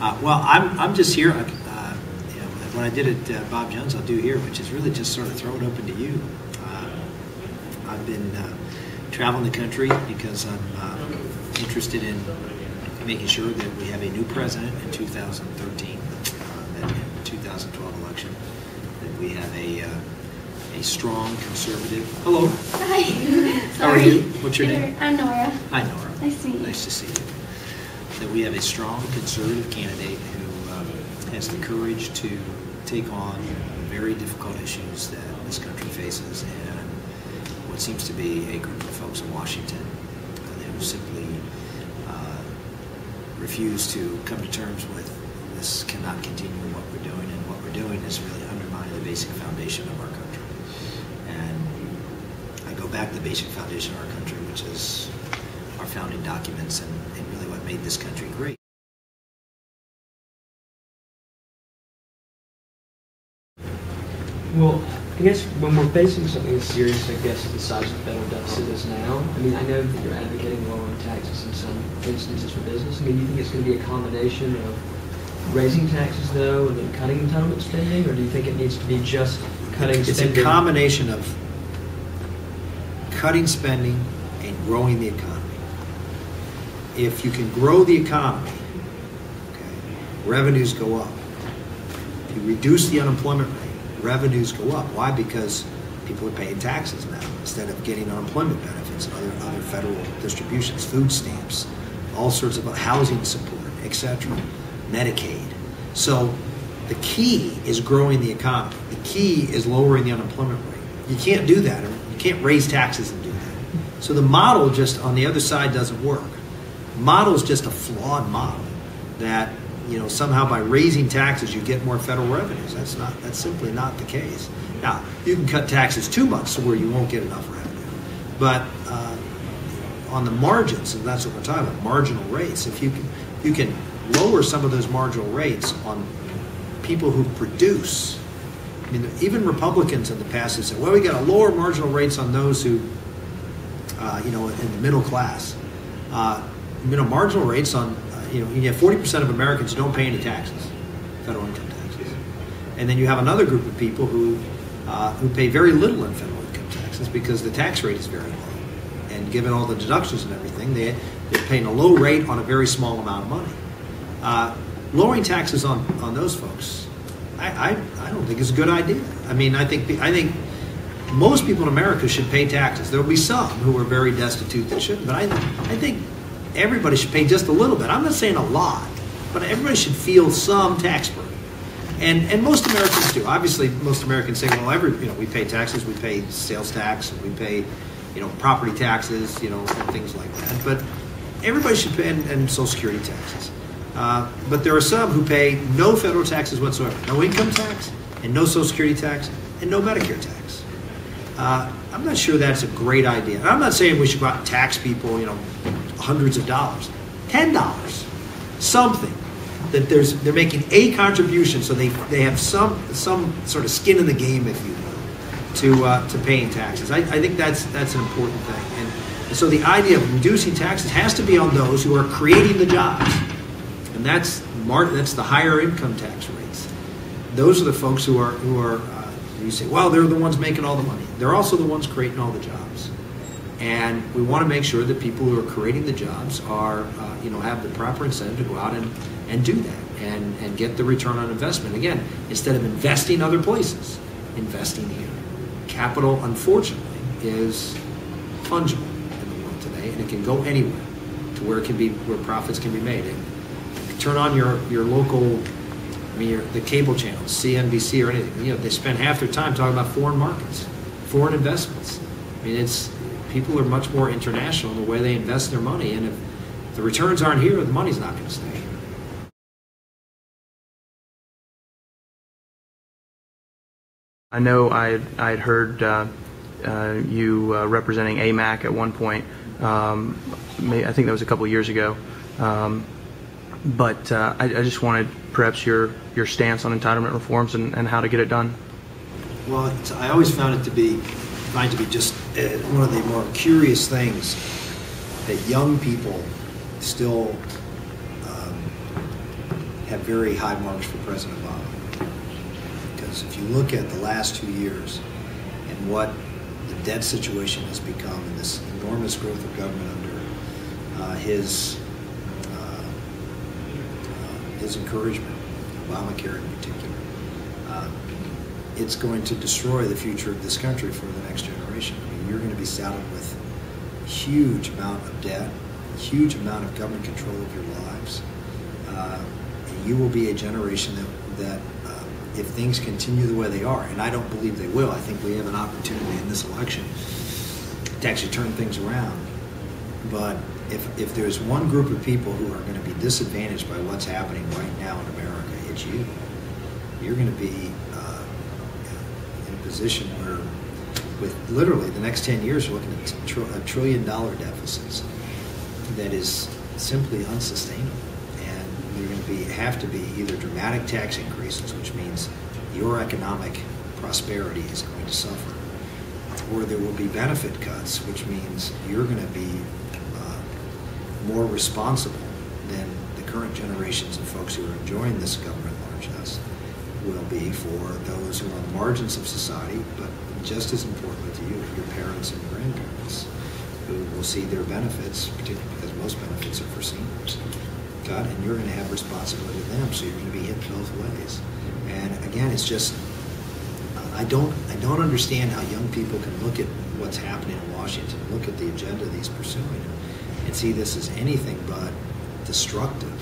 Well, I'm just here. What I did at Bob Jones, I'll do here, which is really just sort of throw it open to you. I've been traveling the country because I'm interested in making sure that we have a new president in 2013, that in the 2012 election, that we have a strong conservative. Hello. Hi. How are you? What's your name? I'm Nora. Hi, Nora. Nice to meet you. Nice to see you. That we have a strong conservative candidate who has the courage to take on very difficult issues that this country faces, and what seems to be a group of folks in Washington who simply refuse to come to terms with this cannot continue what we're doing, and what we're doing is really undermining the basic foundation of our country. And I go back to the basic foundation of our country, which is our founding documents and really what made this country great. Well, I guess when we're facing something as serious, I guess, the size of the federal deficit is now, I mean, I know that you're advocating lowering taxes in some instances for business. I mean, do you think it's going to be a combination of raising taxes, though, and then cutting entitlement spending, or do you think it needs to be just cutting spending? It's a combination of cutting spending and growing the economy. If you can grow the economy, okay, revenues go up. If you reduce the unemployment rate, revenues go up. Why? Because people are paying taxes now instead of getting unemployment benefits and other federal distributions, food stamps, all sorts of housing support, etc., Medicaid. So the key is growing the economy. The key is lowering the unemployment rate. You can't do that. You can't raise taxes and do that. So the model just on the other side doesn't work. The model is just a flawed model that, you know, somehow by raising taxes you get more federal revenues. That's simply not the case. Now, you can cut taxes too much so where you won't get enough revenue. But on the margins, and that's what we're talking about, marginal rates, if you can lower some of those marginal rates on people who produce. I mean, even Republicans in the past have said, well, we got to lower marginal rates on those who, in the middle class. Marginal rates on, you have 40% of Americans who don't pay any taxes, federal income taxes. And then you have another group of people who pay very little in federal income taxes because the tax rate is very low. And given all the deductions and everything, they're paying a low rate on a very small amount of money. Lowering taxes on those folks, I don't think is a good idea. I mean, I think most people in America should pay taxes. There will be some who are very destitute that shouldn't, but I think everybody should pay just a little bit. I'm not saying a lot, but everybody should feel some tax burden. And most Americans do. Obviously, most Americans say, well, we pay taxes, we pay sales tax, we pay, property taxes, and things like that. But everybody should pay, and Social Security taxes. But there are some who pay no federal taxes whatsoever, no income tax, and no Social Security tax, and no Medicare tax. I'm not sure that's a great idea. And I'm not saying we should go out and tax people, hundreds of dollars, $10, something that they're making a contribution, so they have some sort of skin in the game, if you will, to paying taxes. I think that's an important thing, and so the idea of reducing taxes has to be on those who are creating the jobs, and that's the higher income tax rates. Those are the folks who are you say, well, they're the ones making all the money. They're also the ones creating all the jobs. And we want to make sure that people who are creating the jobs are, have the proper incentive to go out and do that and get the return on investment. Again, instead of investing other places, investing here. Capital, unfortunately, is fungible in the world today, and it can go anywhere to where profits can be made. And you turn on your local, the cable channels, CNBC or anything. They spend half their time talking about foreign markets, foreign investments. People are much more international in the way they invest their money, and if the returns aren't here, the money's not going to stay here. I know I'd heard you representing AMAC at one point. I think that was a couple of years ago. But I just wanted perhaps your stance on entitlement reforms and how to get it done. Well, I always find it to be just one of the more curious things that young people still have very high marks for President Obama. Because if you look at the last 2 years and what the debt situation has become and this enormous growth of government under his encouragement, Obamacare in particular, it's going to destroy the future of this country for the next generation. I mean, you're going to be saddled with a huge amount of debt, a huge amount of government control of your lives. And you will be a generation that if things continue the way they are, and I don't believe they will, I think we have an opportunity in this election to actually turn things around. But if there's one group of people who are going to be disadvantaged by what's happening right now in America, it's you. You're going to be in a position where, with literally the next 10 years, you're looking at $1 trillion deficits that is simply unsustainable. And you're going to have to be either dramatic tax increases, which means your economic prosperity is going to suffer, or there will be benefit cuts, which means you're going to be more responsible than the current generations of folks who are enjoying this government largesse will be for those who are on the margins of society, but just as importantly to you, your parents and grandparents, who will see their benefits, particularly because most benefits are for seniors, cut, and you're going to have responsibility to them, so you're going to be hit both ways. And again, it's just, I don't understand how young people can look at what's happening in Washington, look at the agenda that he's pursuing, and see this as anything but destructive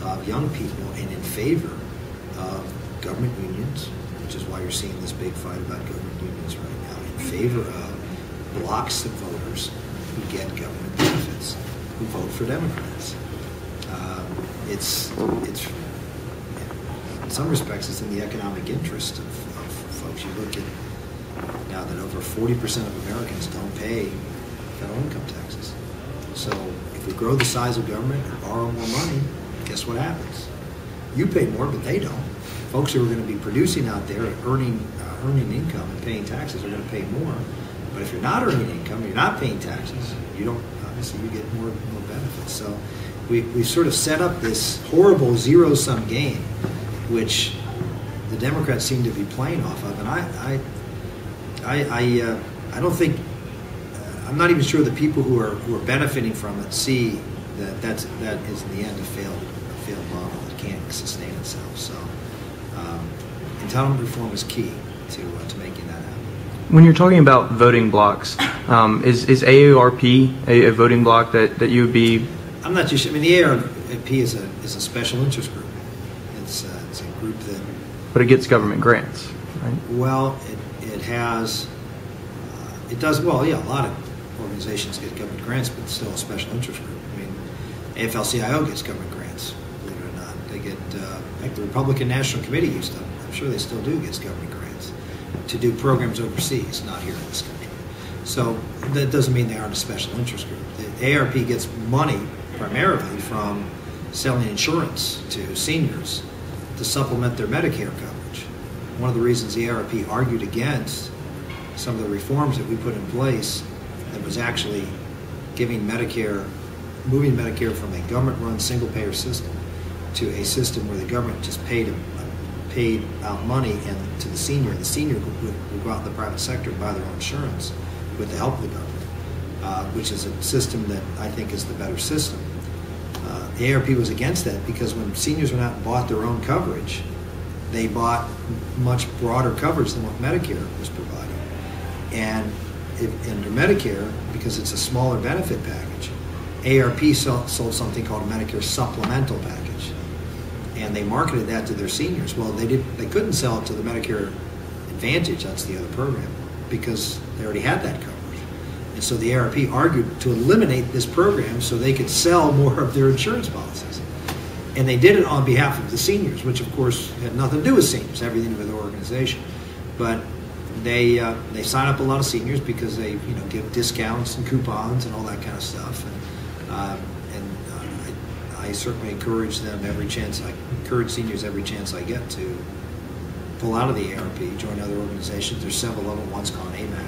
of young people and in favor of government unions, which is why you're seeing this big fight about government unions right now, in favor of blocks of voters who get government benefits, who vote for Democrats. It's in some respects, it's in the economic interest of folks. You look at now that over 40% of Americans don't pay federal income taxes. So if we grow the size of government and borrow more money, guess what happens? You pay more, but they don't. Folks who are going to be producing out there, earning income and paying taxes, are going to pay more. But if you're not earning income, you're not paying taxes, you don't. Obviously, you get more benefits. So we sort of set up this horrible zero-sum game, which the Democrats seem to be playing off of, and I don't think. I'm not even sure the people who are benefiting from it see that is in the end a failed model that can't sustain itself. So entitlement reform is key to making that happen. When you're talking about voting blocks, is AARP a voting block that you would be? I'm not too sure. I mean, the AARP is a special interest group. It's a group that. But it gets government grants, right? Well, it has. It does well. Yeah, a lot of organizations get government grants, but it's still a special interest group. I mean, AFL-CIO gets government grants, believe it or not. They get, like the Republican National Committee used to, I'm sure they still do, gets government grants to do programs overseas, not here in this country. So that doesn't mean they aren't a special interest group. The AARP gets money primarily from selling insurance to seniors to supplement their Medicare coverage. One of the reasons the AARP argued against some of the reforms that we put in place that was actually moving Medicare from a government-run single-payer system to a system where the government just paid out money and to the senior would go out in the private sector and buy their own insurance with the help of the government, which is a system that I think is the better system. AARP was against that because when seniors went out and bought their own coverage, they bought much broader coverage than what Medicare was providing. And under Medicare, because it's a smaller benefit package, AARP sold something called a Medicare supplemental package, and they marketed that to their seniors. Well, they couldn't sell it to the Medicare Advantage, that's the other program, because they already had that coverage. And so the AARP argued to eliminate this program so they could sell more of their insurance policies. And they did it on behalf of the seniors, which of course had nothing to do with seniors, everything to do with their organization. But they sign up a lot of seniors because they give discounts and coupons and all that kind of stuff. And I certainly encourage them encourage seniors every chance I get to pull out of the AARP, join other organizations. There's several of them. One's called AMAC.